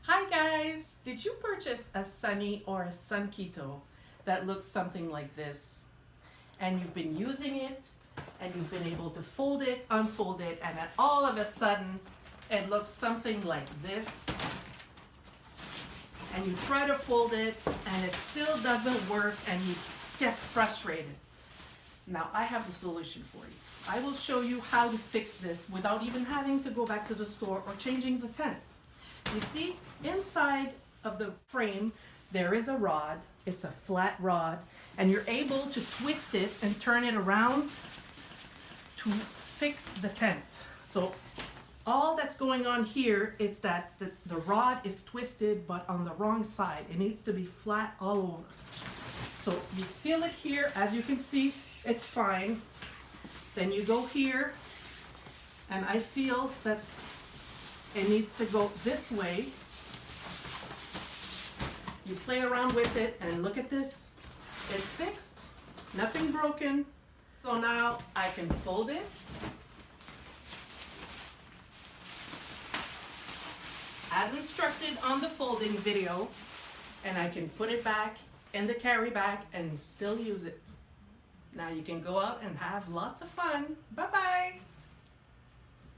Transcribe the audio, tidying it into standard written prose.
Hi guys! Did you purchase a Sunny or a Sunkitö that looks something like this? And you've been using it and you've been able to fold it, unfold it, and then all of a sudden it looks something like this. And you try to fold it and it still doesn't work and you get frustrated. Now I have the solution for you. I will show you how to fix this without even having to go back to the store or changing the tent. You see, inside of the frame, there is a rod. It's a flat rod, and you're able to twist it and turn it around to fix the tent. So all that's going on here is that the rod is twisted, but on the wrong side. It needs to be flat all over. So you feel it here, as you can see, it's fine. Then you go here, and I feel that it needs to go this way. You play around with it and look at this. It's fixed, nothing broken. So now I can fold it. As instructed on the folding video, and I can put it back in the carry bag and still use it. Now you can go out and have lots of fun. Bye-bye.